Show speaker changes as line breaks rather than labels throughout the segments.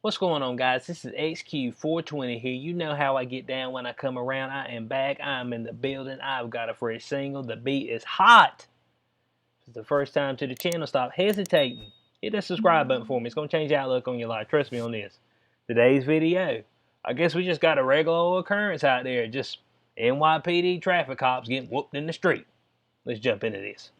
What's going on, guys? This is XQ420 here. You know how I get down when I come around. I am back. I am in the building. I've got a fresh single. The beat is hot. If it's the first time to the channel, stop hesitating. Hit that subscribe button for me. It's going to change the outlook on your life. Trust me on this. Today's video, I guess we just got a regular old occurrence out there. Just NYPD traffic cops getting whooped in the street. Let's jump into this.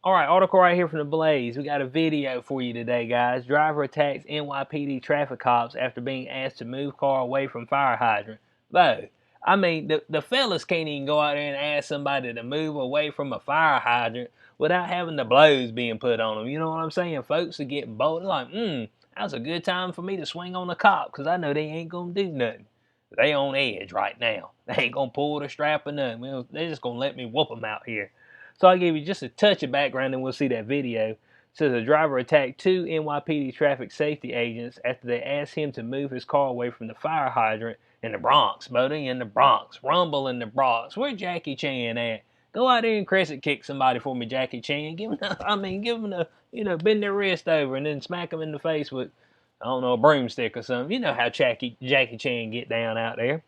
All right, article right here from the Blaze. We got a video for you today, guys. Driver attacks NYPD traffic cops after being asked to move car away from fire hydrant. Though, I mean, the fellas can't even go out there and ask somebody to move away from a fire hydrant without having the blows being put on them. You know what I'm saying? Folks are getting bold. Like, that's a good time for me to swing on the cop because I know they ain't going to do nothing. They on edge right now. They ain't going to pull the strap or nothing. They're just going to let me whoop them out here. So I'll give you just a touch of background and we'll see that video. It says a driver attacked two NYPD traffic safety agents after they asked him to move his car away from the fire hydrant in the Bronx. Bodie in the Bronx. Rumble in the Bronx. Where Jackie Chan at? Go out there and crescent kick somebody for me, Jackie Chan. Give him bend their wrist over and then smack him in the face with, I don't know, a broomstick or something. You know how Jackie Chan get down out there.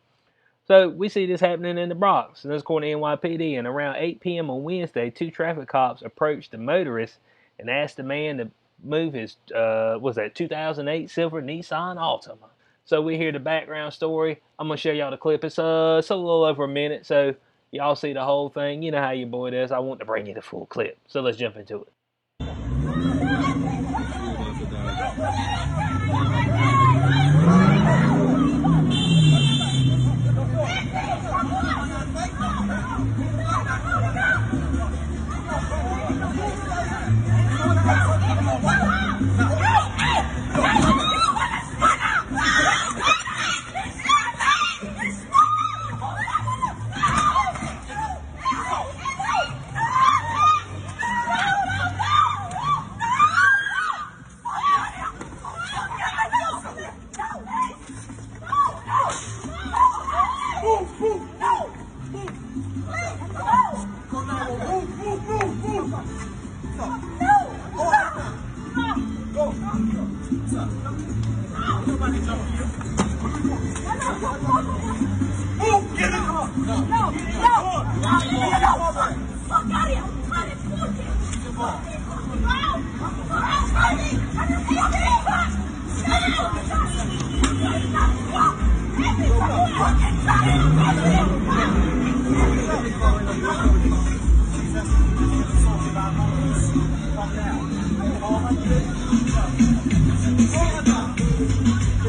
So we see this happening in the Bronx, and that's according to NYPD. And around 8 p.m. on Wednesday, two traffic cops approached the motorist and asked the man to move his, 2008 silver Nissan Altima. So we hear the background story. I'm going to show y'all the clip. It's a little over a minute, so y'all see the whole thing. You know how your boy does. I want to bring you the full clip. So let's jump into it.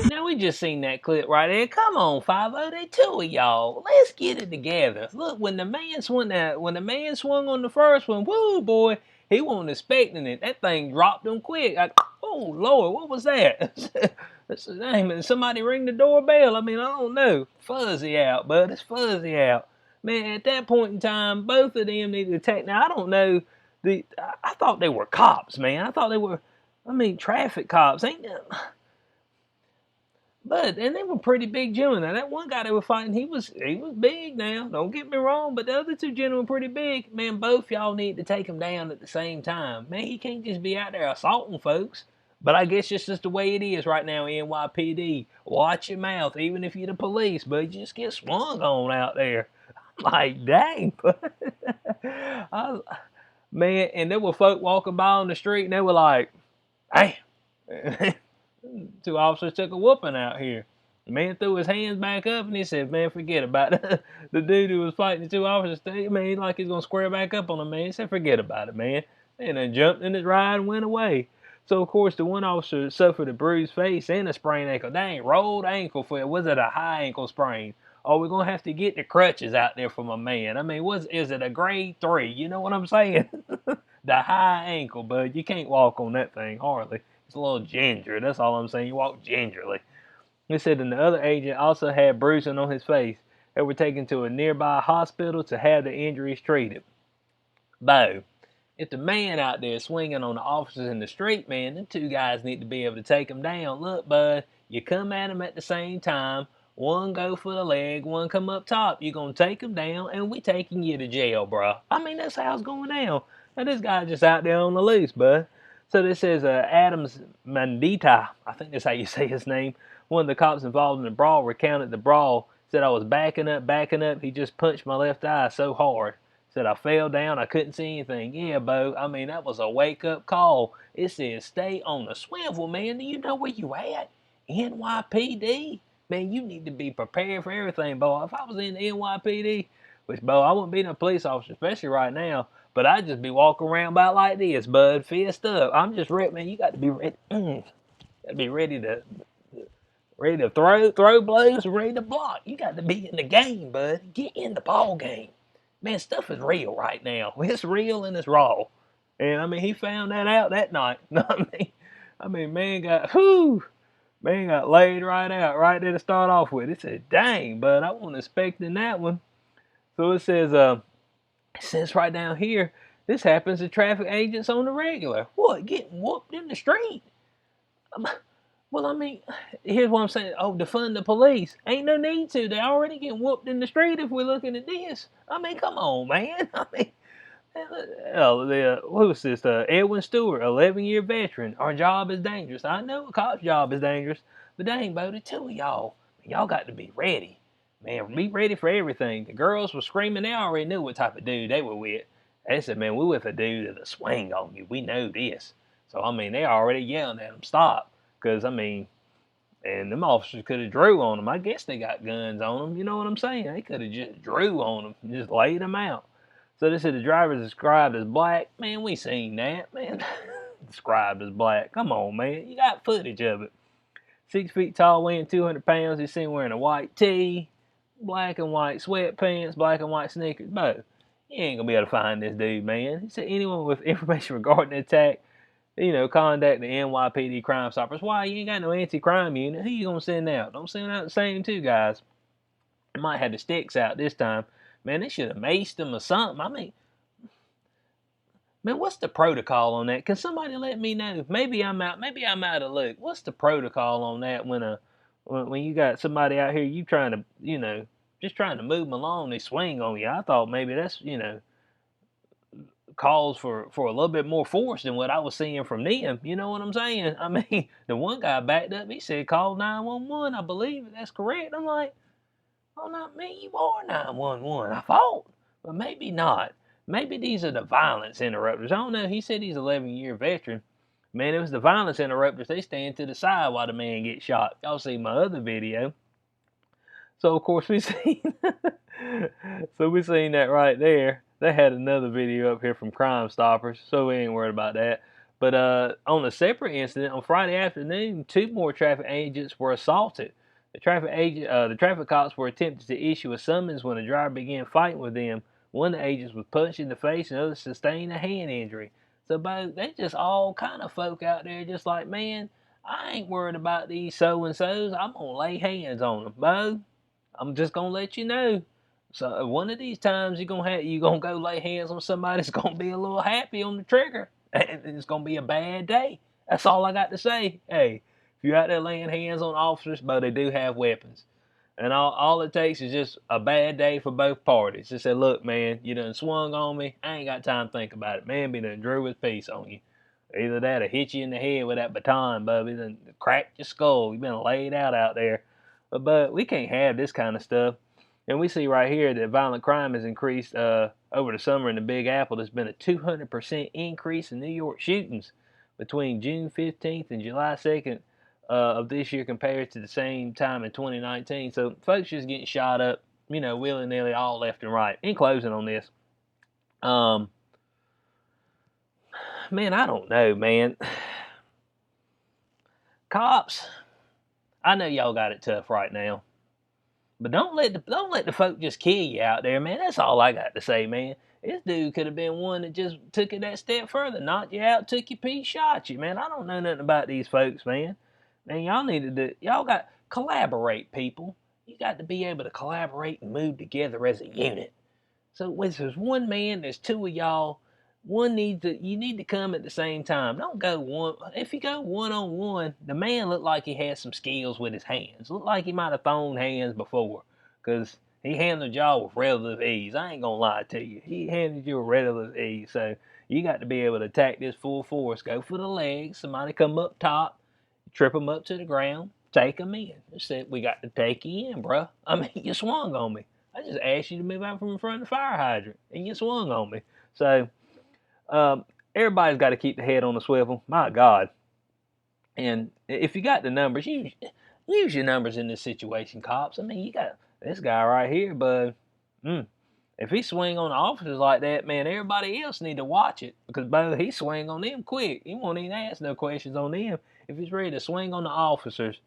Now we just seen that clip right there. Come on, 5-0, they two of y'all. Let's get it together. Look, when the man swung on the first one, woo boy, he wasn't expecting it. That thing dropped him quick. Oh Lord, what was that? That's the name. Somebody ring the doorbell. I mean, I don't know. Fuzzy out, bud. It's fuzzy out. Man, at that point in time, both of them needed to take. Now I don't know. I thought they were cops, man. I thought they were. Traffic cops. But and they were pretty big gentlemen. Now that one guy they were fighting, he was big now. Don't get me wrong, but the other two gentlemen were pretty big. Man, both y'all need to take him down at the same time. Man, he can't just be out there assaulting folks. But I guess it's just the way it is right now, NYPD. Watch your mouth, even if you're the police, but you just get swung on out there. Like, dang. Man, and there were folk walking by on the street, and they were like, hey. Two officers took a whooping out here. The man threw his hands back up and he said, man, forget about it. The dude who was fighting the two officers, man, like he's going to square back up on him, man. He said, forget about it, man. And then jumped in his ride and went away. So, of course, the one officer suffered a bruised face and a sprained ankle. Dang, rolled ankle for it. Was it a high ankle sprain? Oh, we're going to have to get the crutches out there for my man. I mean, is it a grade 3? You know what I'm saying? The high ankle, bud. You can't walk on that thing, hardly. It's a little ginger. That's all I'm saying. You walk gingerly. He said, and the other agent also had bruising on his face. They were taken to a nearby hospital to have the injuries treated. Bo, if the man out there swinging on the officers in the street, man, them two guys need to be able to take him down. Look, bud, you come at him at the same time. One go for the leg, one come up top. You're going to take him down, and we taking you to jail, bro. I mean, that's how it's going down. Now this guy just out there on the loose, bud. So this says Adams Mandita, I think that's how you say his name. One of the cops involved in the brawl recounted the brawl. Said I was backing up, backing up. He just punched my left eye so hard. Said I fell down, I couldn't see anything. Yeah, Bo, I mean, that was a wake-up call. It says stay on the swivel, man. Do you know where you at? NYPD? Man, you need to be prepared for everything, Bo. If I was in the NYPD, which, Bo, I wouldn't be no police officer, especially right now, but I'd just be walking around about like this, bud, fist up. I'm just ready, man. You got to be ready. Got to be ready to throw blows, ready to block. You got to be in the game, bud. Get in the ball game. Man, stuff is real right now. It's real and it's raw. And I mean, he found that out that night. Man got laid right out right there to start off with. It said, "Dang, bud, I wasn't expecting that one." So it says right down here, this happens to traffic agents on the regular. What, getting whooped in the street? Well, I mean, here's what I'm saying. Oh, defund the police. Ain't no need to. They already get whooped in the street if we're looking at this. I mean, come on, man. I mean, what was this? Edwin Stewart, 11-year veteran. Our job is dangerous. I know a cop's job is dangerous, but dang, Bo, the two of y'all got to be ready. Man, be ready for everything. The girls were screaming. They already knew what type of dude they were with. They said, man, we're with a dude that'll swing on you. We know this. So, I mean, they already yelling at him, stop. Because, I mean, and them officers could have drew on them. I guess they got guns on them. You know what I'm saying? They could have just drew on them and just laid them out. So they said the driver is described as black. Man, we seen that, man. Described as black. Come on, man. You got footage of it. 6 feet tall, weighing 200 pounds. He's seen wearing a white tee, black and white sweatpants, black and white sneakers. But you ain't going to be able to find this dude, man. He said anyone with information regarding the attack, contact the NYPD Crime Stoppers. Why? You ain't got no anti-crime unit. Who you going to send out? Don't send out the same two guys. They might have the sticks out this time. Man, they should have maced them or something. I mean, man, what's the protocol on that? Can somebody let me know? Maybe I'm out of luck. What's the protocol on that when you got somebody out here, you trying to, just trying to move them along, they swing on you? I thought maybe that's, calls for a little bit more force than what I was seeing from them. You know what I'm saying? I mean, the one guy backed up. He said, call 911. I believe that's correct. I'm like, oh, not me. You are 911. I thought. But maybe not. Maybe these are the violence interrupters. I don't know. He said he's an 11-year veteran. Man, it was the violence interrupters. They stand to the side while the man gets shot. Y'all see my other video. So, of course, we seen that right there. They had another video up here from Crime Stoppers, so we ain't worried about that. But on a separate incident, on Friday afternoon, 2 more traffic agents were assaulted. The traffic cops were attempting to issue a summons when a driver began fighting with them. One of the agents was punched in the face, and the other sustained a hand injury. So, they just all kind of folk out there just like, man, I ain't worried about these so-and-sos. I'm going to lay hands on them, Bo. I'm just going to let you know. So one of these times you're gonna go lay hands on somebody that's gonna be a little happy on the trigger. And it's gonna be a bad day. That's all I got to say. Hey, if you're out there laying hands on officers, but they do have weapons. And all it takes is just a bad day for both parties. Just say, look, man, you done swung on me. I ain't got time to think about it. Man, be done drew his piece on you. Either that or hit you in the head with that baton, bub. He done cracked your skull. You've been laid out there. But we can't have this kind of stuff. And we see right here that violent crime has increased over the summer in the Big Apple. There's been a 200% increase in New York shootings between June 15th and July 2nd of this year compared to the same time in 2019. So folks just getting shot up, willy-nilly, all left and right. In closing on this, man, I don't know, man. Cops, I know y'all got it tough right now. But don't let the folk just kill you out there, man. That's all I got to say, man. This dude could have been one that just took it that step further, knocked you out, took your piece, shot you, man. I don't know nothing about these folks, man. Man, y'all got collaborate, people. You got to be able to collaborate and move together as a unit. So when there's one man, there's 2 of y'all. You need to come at the same time. Don't go one. If you go one-on-one, the man looked like he had some skills with his hands. Looked like he might have thrown hands before, because he handled y'all with relative ease. I ain't gonna lie to you. He handled you with relative ease. So You got to be able to attack this full force. Go for the legs. Somebody come up top, trip them up to the ground, take them in. I said, we got to take you in, bro. I mean, you swung on me. I just asked you to move out from in front of the fire hydrant, and you swung on me. So everybody's got to keep the head on the swivel. My God. And if you got the numbers, use your numbers in this situation, cops. I mean, you got this guy right here, but if he swing on the officers like that, man, everybody else need to watch it because, bo, he swing on them quick. He won't even ask no questions on them. If he's ready to swing on the officers,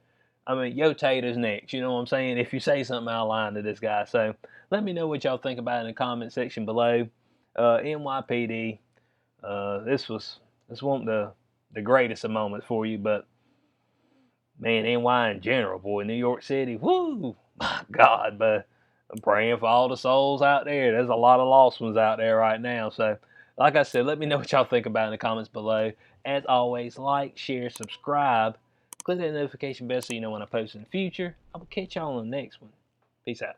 I mean, yo tater's next. You know what I'm saying? If you say something out of line to this guy. So let me know what y'all think about it in the comment section below. NYPD. This wasn't the greatest of moments for you, but man, NY in general, boy, New York City, woo, my God, but I'm praying for all the souls out there. There's a lot of lost ones out there right now. So, like I said, let me know what y'all think about it in the comments below. As always, like, share, subscribe, click that notification bell so you know when I post in the future. I will catch y'all on the next one. Peace out.